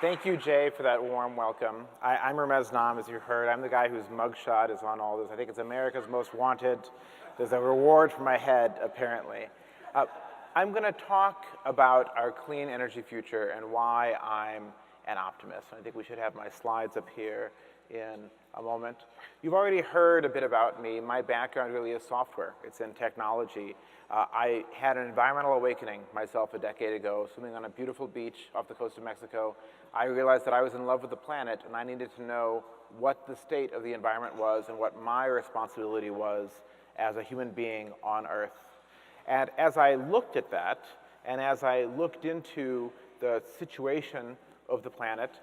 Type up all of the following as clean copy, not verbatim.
Thank you, Jay, for that warm welcome. I'm Ramez Naam, as you heard. I'm the guy whose mugshot is on all this. I think it's America's Most Wanted. There's a reward for my head, apparently. I'm going to talk about our clean energy future and why I'm an optimist. I think we should have my slides up here in a moment. You've already heard a bit about me. My background really is software. It's in technology. I had an environmental awakening myself a decade ago, swimming on a beautiful beach off the coast of Mexico. I realized that I was in love with the planet, and I needed to know what the state of the environment was and what my responsibility was as a human being on Earth. And as I looked at that, and as I looked into the situation of the planet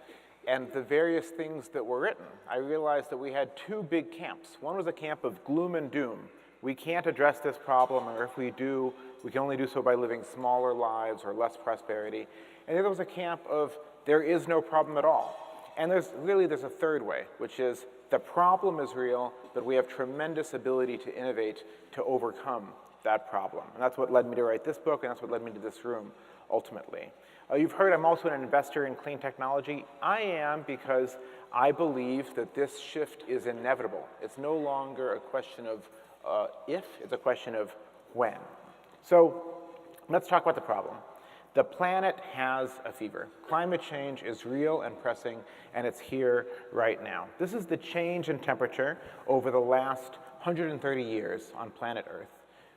and the various things that were written, I realized that we had two big camps. One was a camp of gloom and doom. We can't address this problem, or if we do, we can only do so by living smaller lives or less prosperity. And the other was a camp of there is no problem at all. And there's a third way, which is the problem is real, but we have tremendous ability to innovate to overcome that problem. And that's what led me to write this book, and that's what led me to this room, ultimately. You've heard I'm also an investor in clean technology. I am because I believe that this shift is inevitable. It's no longer a question of if, it's a question of when. So let's talk about the problem. The planet has a fever. Climate change is real and pressing, and it's here right now. This is the change in temperature over the last 130 years on planet Earth.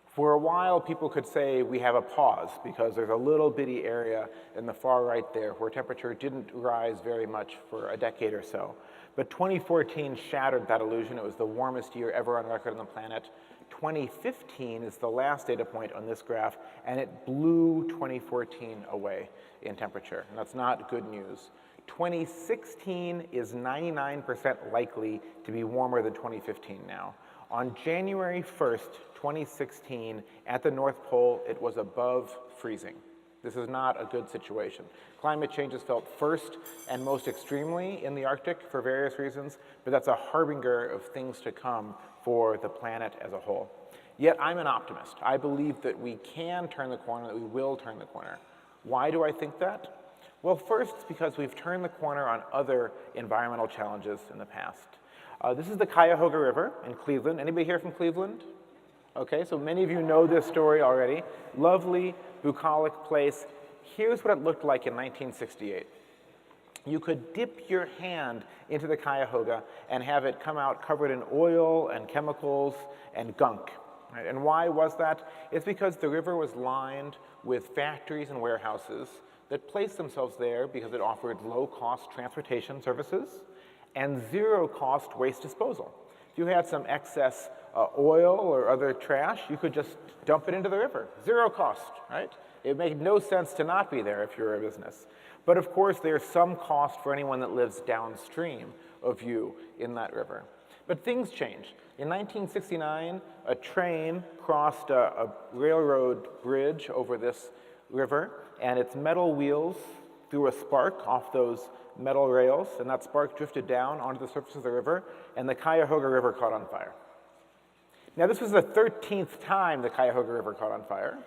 For a while, people could say we have a pause because there's a little bitty area in the far right there where temperature didn't rise very much for a decade or so. But 2014 shattered that illusion. It was the warmest year ever on record on the planet. 2015 is the last data point on this graph, and it blew 2014 away in temperature. And that's not good news. 2016 is 99% likely to be warmer than 2015 now. On January 1st, 2016, at the North Pole, it was above freezing. This is not a good situation. Climate change is felt first and most extremely in the Arctic for various reasons, but that's a harbinger of things to come for the planet as a whole. Yet I'm an optimist. I believe that we can turn the corner, that we will turn the corner. Why do I think that? Well, first, it's because we've turned the corner on other environmental challenges in the past. This is the Cuyahoga River in Cleveland. Anybody here from Cleveland? Okay, so many of you know this story already. Lovely, bucolic place. Here's what it looked like in 1968. You could dip your hand into the Cuyahoga and have it come out covered in oil and chemicals and gunk. Right? And why was that? It's because the river was lined with factories and warehouses that placed themselves there because it offered low-cost transportation services and zero-cost waste disposal. If you had some excess oil or other trash, you could just dump it into the river. Zero cost, right? It made no sense to not be there if you're a business. But of course, there's some cost for anyone that lives downstream of you in that river. But things changed. In 1969, a train crossed a railroad bridge over this river, and its metal wheels threw a spark off those metal rails, and that spark drifted down onto the surface of the river, and the Cuyahoga River caught on fire. Now, this was the 13th time the Cuyahoga River caught on fire.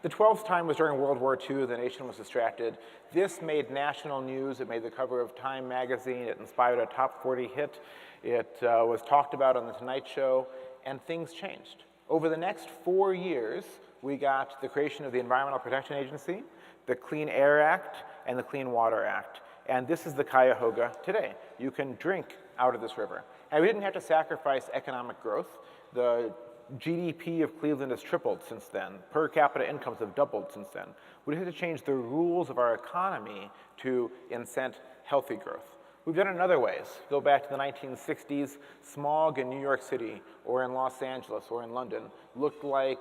The 12th time was during World War II. The nation was distracted. This made national news. It made the cover of Time magazine. It inspired a top 40 hit. It was talked about on The Tonight Show, and things changed. Over the next 4 years, we got the creation of the Environmental Protection Agency, the Clean Air Act, and the Clean Water Act. And this is the Cuyahoga today. You can drink out of this river. And we didn't have to sacrifice economic growth. The GDP of Cleveland has tripled since then. Per capita incomes have doubled since then. We had to change the rules of our economy to incent healthy growth. We've done it in other ways. Go back to the 1960s, smog in New York City or in Los Angeles or in London looked like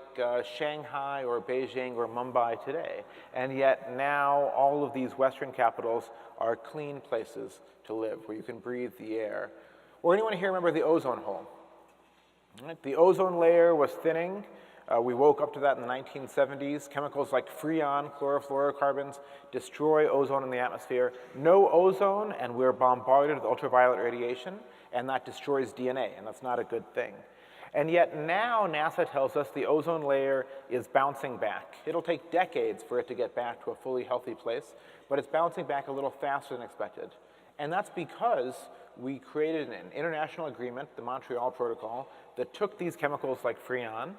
Shanghai or Beijing or Mumbai today. And yet now all of these Western capitals are clean places to live where you can breathe the air. Or anyone here remember the ozone hole? Right? The ozone layer was thinning. We woke up to that in the 1970s. Chemicals like freon, chlorofluorocarbons, destroy ozone in the atmosphere. No ozone, and we're bombarded with ultraviolet radiation, and that destroys DNA, and that's not a good thing. And yet now NASA tells us the ozone layer is bouncing back. It'll take decades for it to get back to a fully healthy place, but it's bouncing back a little faster than expected. And that's because we created an international agreement, the Montreal Protocol, that took these chemicals like Freon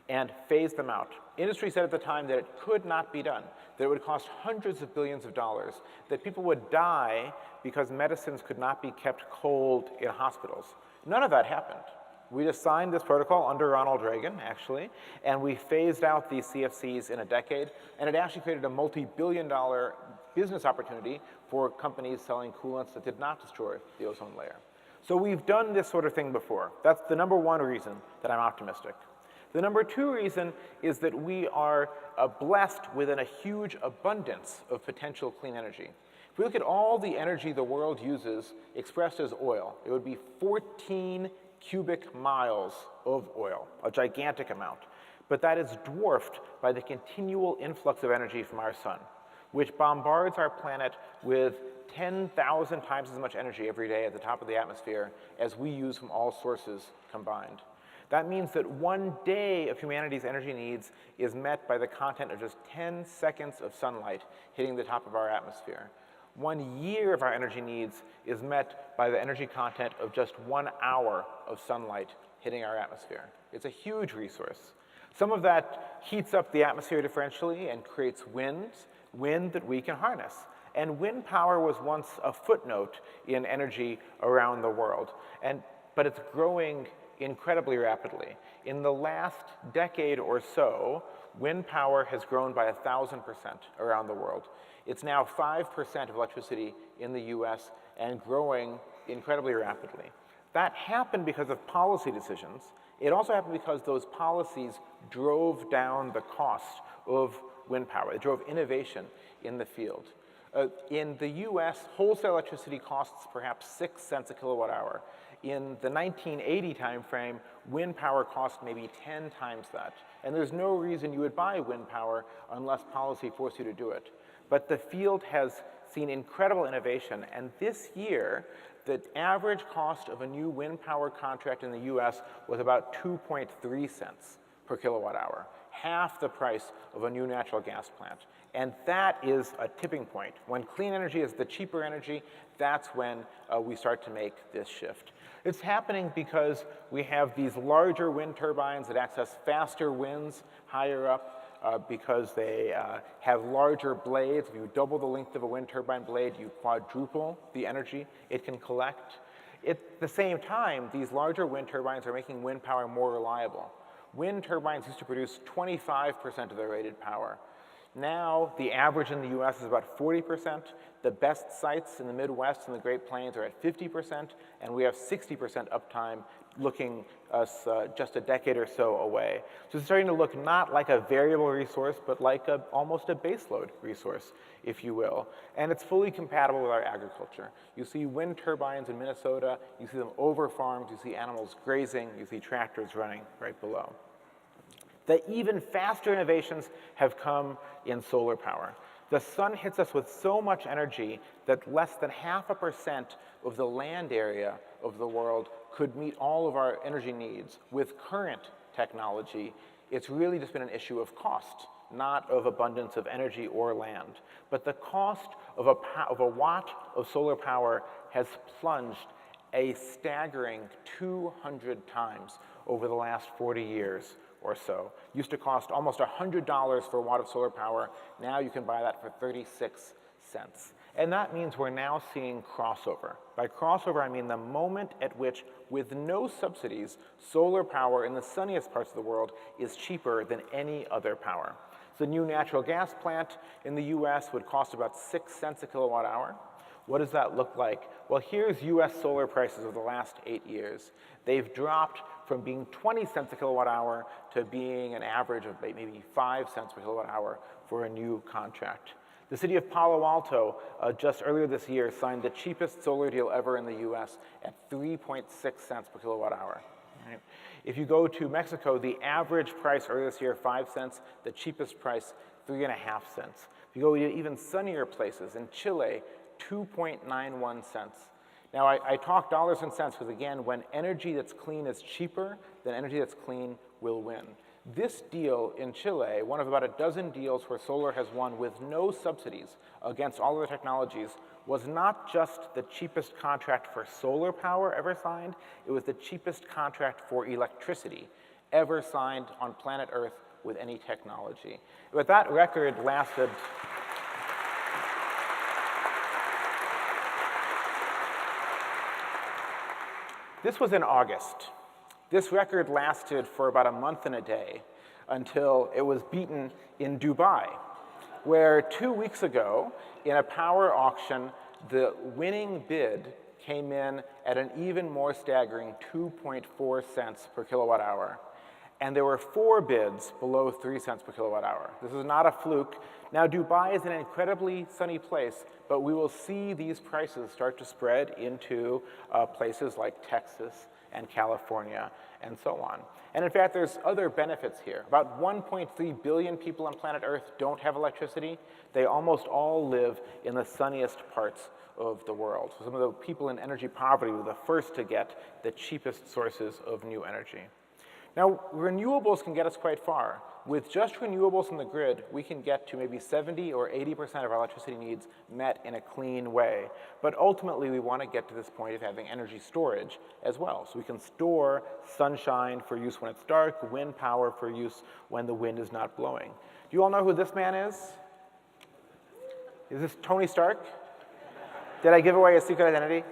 and phased them out. Industry said at the time that it could not be done, that it would cost hundreds of billions of dollars, that people would die because medicines could not be kept cold in hospitals. None of that happened. We just signed this protocol under Ronald Reagan, actually, and we phased out these CFCs in a decade, and it actually created a multi-billion-dollar business opportunity for companies selling coolants that did not destroy the ozone layer. So we've done this sort of thing before. That's the number one reason that I'm optimistic. The number two reason is that we are blessed within a huge abundance of potential clean energy. If we look at all the energy the world uses expressed as oil, it would be 14 cubic miles of oil, a gigantic amount. But that is dwarfed by the continual influx of energy from our sun, which bombards our planet with 10,000 times as much energy every day at the top of the atmosphere as we use from all sources combined. That means that 1 day of humanity's energy needs is met by the content of just 10 seconds of sunlight hitting the top of our atmosphere. 1 year of our energy needs is met by the energy content of just 1 hour of sunlight hitting our atmosphere. It's a huge resource. Some of that heats up the atmosphere differentially and creates wind that we can harness. And wind power was once a footnote in energy around the world, but it's growing incredibly rapidly. In the last decade or so, wind power has grown by 1,000% around the world. It's now 5% of electricity in the US and growing incredibly rapidly. That happened because of policy decisions. It also happened because those policies drove down the cost of wind power. It drove innovation in the field. In the US, wholesale electricity costs perhaps 6 cents a kilowatt hour. In the 1980 timeframe, wind power cost maybe 10 times that. And there's no reason you would buy wind power unless policy forced you to do it. But the field has seen incredible innovation, and this year, the average cost of a new wind power contract in the US was about 2.3 cents per kilowatt hour, half the price of a new natural gas plant. And that is a tipping point. When clean energy is the cheaper energy, that's when we start to make this shift. It's happening because we have these larger wind turbines that access faster winds higher up, because they have larger blades. If you double the length of a wind turbine blade, you quadruple the energy it can collect. At the same time, these larger wind turbines are making wind power more reliable. Wind turbines used to produce 25% of their rated power. Now, the average in the US is about 40%. The best sites in the Midwest and the Great Plains are at 50%, and we have 60% uptime looking us just a decade or so away. So it's starting to look not like a variable resource, but like almost a baseload resource, if you will. And it's fully compatible with our agriculture. You see wind turbines in Minnesota, you see them over farms, you see animals grazing, you see tractors running right below. The even faster innovations have come in solar power. The sun hits us with so much energy that less than 0.5% of the land area of the world could meet all of our energy needs. With current technology, it's really just been an issue of cost, not of abundance of energy or land. But the cost of a watt of solar power has plunged a staggering 200 times over the last 40 years or so. Used to cost almost $100 for a watt of solar power. Now you can buy that for 36 cents. And that means we're now seeing crossover. By crossover, I mean the moment at which, with no subsidies, solar power in the sunniest parts of the world is cheaper than any other power. So a new natural gas plant in the US would cost about 6 cents a kilowatt hour. What does that look like? Well, here's US solar prices over the last 8 years. They've dropped from being 20 cents a kilowatt hour to being an average of maybe 5 cents per kilowatt hour for a new contract. The city of Palo Alto, just earlier this year, signed the cheapest solar deal ever in the US at 3.6 cents per kilowatt hour. Right? If you go to Mexico, the average price earlier this year, 5 cents, the cheapest price, 3.5 cents. If you go to even sunnier places, in Chile, 2.91 cents. Now, I talk dollars and cents because, again, when energy that's clean is cheaper, then energy that's clean will win. This deal in Chile, one of about a dozen deals where solar has won with no subsidies against all other technologies, was not just the cheapest contract for solar power ever signed, it was the cheapest contract for electricity ever signed on planet Earth with any technology. But that record lasted. This was in August. This record lasted for about a month and a day until it was beaten in Dubai, where 2 weeks ago, in a power auction, the winning bid came in at an even more staggering 2.4 cents per kilowatt hour. And there were 4 bids below 3 cents per kilowatt hour. This is not a fluke. Now, Dubai is an incredibly sunny place, but we will see these prices start to spread into places like Texas and California and so on. And in fact, there's other benefits here. About 1.3 billion people on planet Earth don't have electricity. They almost all live in the sunniest parts of the world. So some of the people in energy poverty were the first to get the cheapest sources of new energy. Now, renewables can get us quite far. With just renewables in the grid, we can get to maybe 70 or 80% of our electricity needs met in a clean way. But ultimately, we want to get to this point of having energy storage as well. So we can store sunshine for use when it's dark, wind power for use when the wind is not blowing. Do you all know who this man is? Is this Tony Stark? Did I give away his secret identity?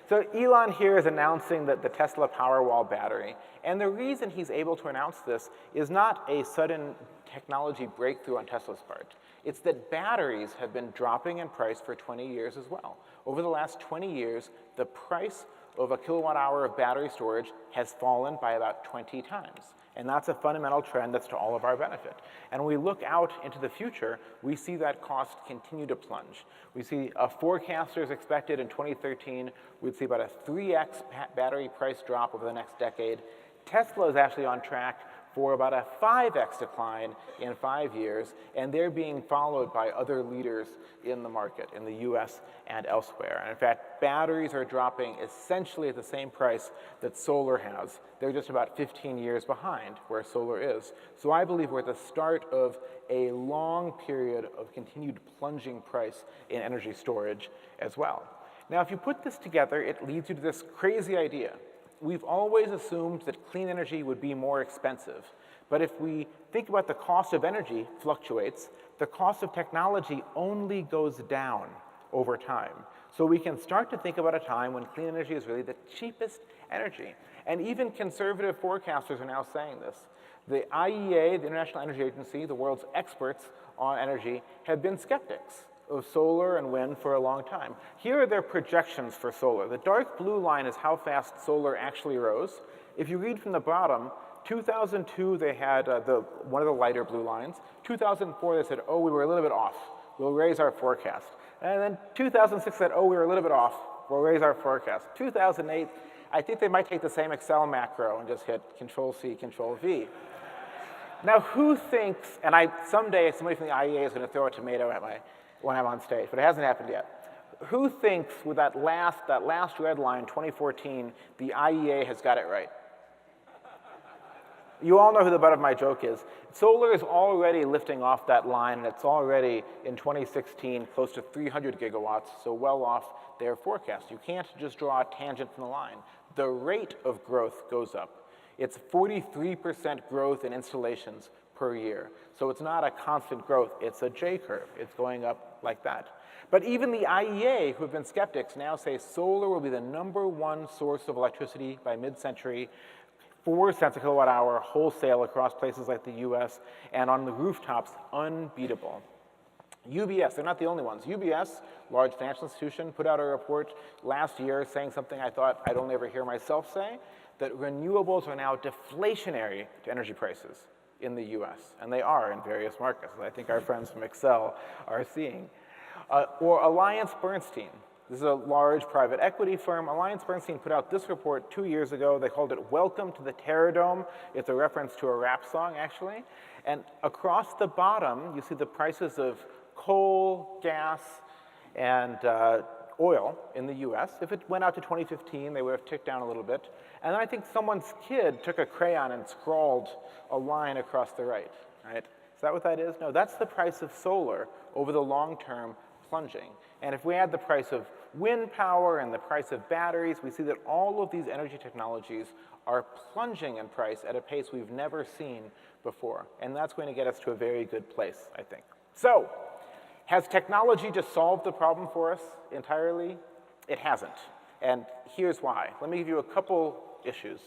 So Elon here is announcing that the Tesla Powerwall battery. And the reason he's able to announce this is not a sudden technology breakthrough on Tesla's part. It's that batteries have been dropping in price for 20 years as well. Over the last 20 years, the price of a kilowatt hour of battery storage has fallen by about 20 times. And that's a fundamental trend that's to all of our benefit. And when we look out into the future, we see that cost continue to plunge. We see forecasters expected in 2013, we'd see about a 3x battery price drop over the next decade. Tesla is actually on track for about a 5x decline in 5 years, and they're being followed by other leaders in the market, in the US and elsewhere. And in fact, batteries are dropping essentially at the same price that solar has. They're just about 15 years behind where solar is. So I believe we're at the start of a long period of continued plunging price in energy storage as well. Now, if you put this together, it leads you to this crazy idea. We've always assumed that clean energy would be more expensive. But if we think about the cost of energy fluctuates, the cost of technology only goes down over time. So we can start to think about a time when clean energy is really the cheapest energy. And even conservative forecasters are now saying this. The IEA, the International Energy Agency, the world's experts on energy, have been skeptics of solar and wind for a long time. Here are their projections for solar. The dark blue line is how fast solar actually rose. If you read from the bottom, 2002 they had one of the lighter blue lines. 2004 they said, oh, we were a little bit off. We'll raise our forecast. And then 2006 said, oh, we were a little bit off. We'll raise our forecast. 2008, I think they might take the same Excel macro and just hit Control-C, Control-V. Now, who thinks, and someday somebody from the IEA is going to throw a tomato at when I'm on stage, but it hasn't happened yet. Who thinks with that last red line, 2014, the IEA has got it right? You all know who the butt of my joke is. Solar is already lifting off that line, and it's already, in 2016, close to 300 gigawatts, so well off their forecast. You can't just draw a tangent from the line. The rate of growth goes up. It's 43% growth in installations per year. So it's not a constant growth, it's a J-curve. It's going up like that. But even the IEA, who have been skeptics, now say solar will be the #1 source of electricity by mid-century, 4 cents a kilowatt hour wholesale across places like the US, and on the rooftops, unbeatable. UBS, they're not the only ones. UBS, large financial institution, put out a report last year saying something I thought I'd only ever hear myself say, that renewables are now deflationary to energy prices in the US, and they are in various markets, as I think our friends from Excel are seeing. Or AllianceBernstein. This is a large private equity firm. AllianceBernstein put out this report 2 years ago. They called it Welcome to the Terrordome. It's a reference to a rap song, actually. And across the bottom, you see the prices of coal, gas, and oil in the US. If it went out to 2015, they would have ticked down a little bit. And then I think someone's kid took a crayon and scrawled a line across the right? Is that what that is? No, that's the price of solar over the long term plunging. And if we add the price of wind power and the price of batteries, we see that all of these energy technologies are plunging in price at a pace we've never seen before. And that's going to get us to a very good place, I think. So, has technology just solved the problem for us entirely? It hasn't. And here's why. Let me give you a couple issues.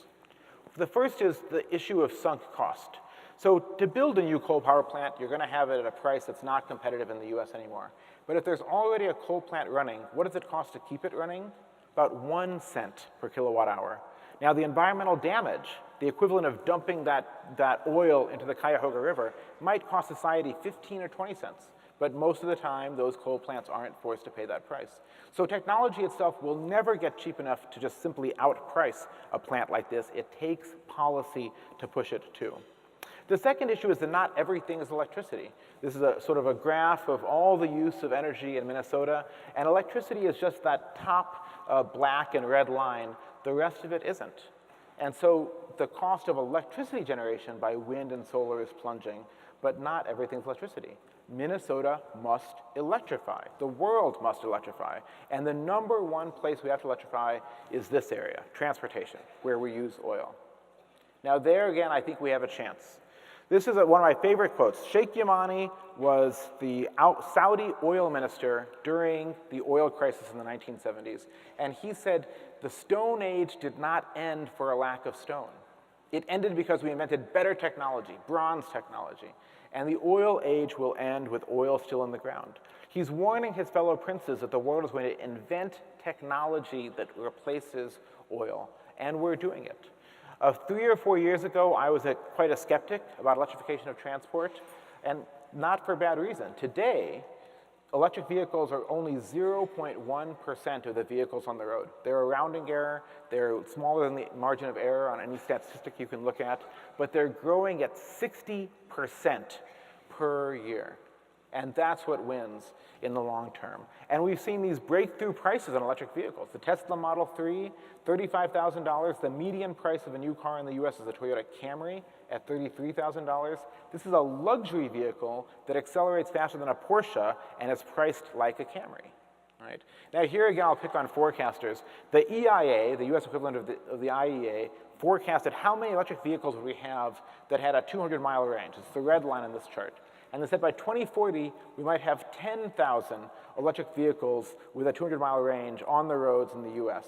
The first is the issue of sunk cost. So to build a new coal power plant, you're going to have it at a price that's not competitive in the US anymore. But if there's already a coal plant running, what does it cost to keep it running? About 1 cent per kilowatt hour. Now the environmental damage, the equivalent of dumping that oil into the Cuyahoga River, might cost society 15 or 20 cents. But most of the time, those coal plants aren't forced to pay that price. So technology itself will never get cheap enough to just simply outprice a plant like this. It takes policy to push it too. The second issue is that not everything is electricity. This is a sort of a graph of all the use of energy in Minnesota, and electricity is just that top black and red line. The rest of it isn't. And so the cost of electricity generation by wind and solar is plunging, but not everything's electricity. Minnesota must electrify. The world must electrify. And the number one place we have to electrify is this area, transportation, where we use oil. Now there again, I think we have a chance. This is one of my favorite quotes. Sheikh Yamani was the Saudi oil minister during the oil crisis in the 1970s. And he said, the Stone Age did not end for a lack of stone. It ended because we invented better technology, bronze technology. And the oil age will end with oil still in the ground. He's warning his fellow princes that the world is going to invent technology that replaces oil. And we're doing it. 3 or 4 years ago, I was quite a skeptic about electrification of transport, and not for bad reason. Today, electric vehicles are only 0.1% of the vehicles on the road. They're a rounding error. They're smaller than the margin of error on any statistic you can look at, but they're growing at 60% per year. And that's what wins in the long term. And we've seen these breakthrough prices on electric vehicles. The Tesla Model 3, $35,000. The median price of a new car in the US is a Toyota Camry at $33,000. This is a luxury vehicle that accelerates faster than a Porsche and is priced like a Camry. Right? Now here again, I'll pick on forecasters. The EIA, the US equivalent of the IEA, forecasted how many electric vehicles would we have that had a 200-mile range. It's the red line on this chart. And they said by 2040, we might have 10,000 electric vehicles with a 200-mile range on the roads in the US.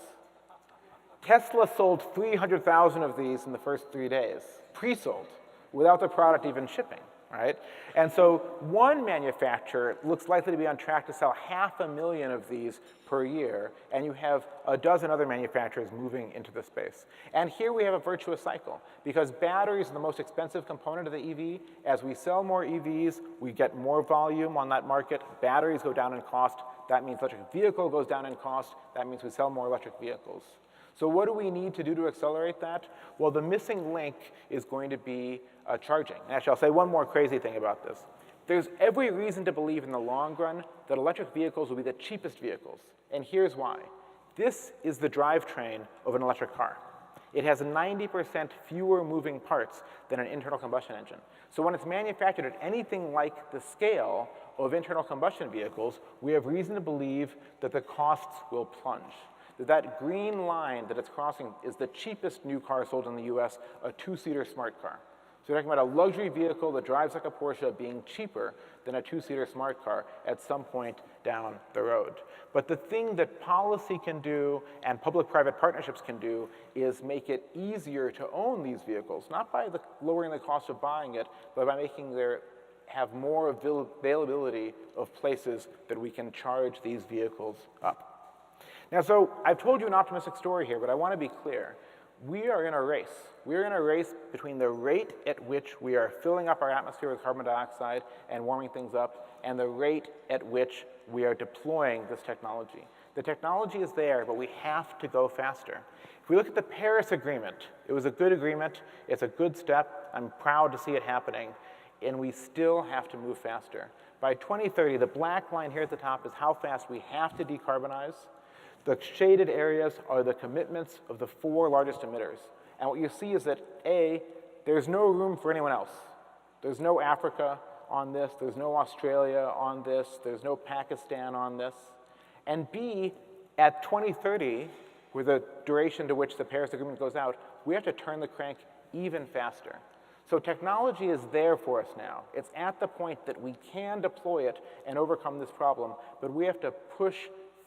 Tesla sold 300,000 of these in the first 3 days, pre-sold, without the product even shipping, right? And so one manufacturer looks likely to be on track to sell 500,000 of these per year, and you have a dozen other manufacturers moving into the space. And here we have a virtuous cycle, because batteries are the most expensive component of the EV. As we sell more EVs, we get more volume on that market. Batteries go down in cost. That means electric vehicle goes down in cost. That means we sell more electric vehicles. So what do we need to do to accelerate that? Well, the missing link is going to be charging. Actually, I'll say one more crazy thing about this. There's every reason to believe in the long run that electric vehicles will be the cheapest vehicles. And here's why. This is the drivetrain of an electric car. It has 90% fewer moving parts than an internal combustion engine. So when it's manufactured at anything like the scale of internal combustion vehicles, we have reason to believe that the costs will plunge. That green line that it's crossing is the cheapest new car sold in the US, a 2-seater smart car. So we're talking about a luxury vehicle that drives like a Porsche being cheaper than a 2-seater smart car at some point down the road. But the thing that policy can do and public-private partnerships can do is make it easier to own these vehicles, not by lowering the cost of buying it, but by making have more availability of places that we can charge these vehicles up. Now, so I've told you an optimistic story here, but I want to be clear. We are in a race. We're in a race between the rate at which we are filling up our atmosphere with carbon dioxide and warming things up, and the rate at which we are deploying this technology. The technology is there, but we have to go faster. If we look at the Paris Agreement, it was a good agreement. It's a good step. I'm proud to see it happening. and we still have to move faster. By 2030, the black line here at the top is how fast we have to decarbonize. The shaded areas are the commitments of the 4 largest emitters. And what you see is that A, there's no room for anyone else. There's no Africa on this, there's no Australia on this, there's no Pakistan on this. And B, at 2030, with the duration to which the Paris Agreement goes out, we have to turn the crank even faster. So technology is there for us now. It's at the point that we can deploy it and overcome this problem, but we have to push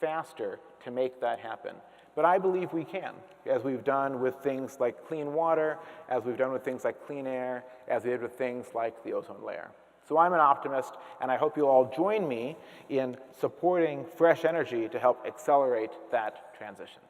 faster to make that happen. But I believe we can, as we've done with things like clean water, as we've done with things like clean air, as we did with things like the ozone layer. So I'm an optimist, and I hope you'll all join me in supporting fresh energy to help accelerate that transition.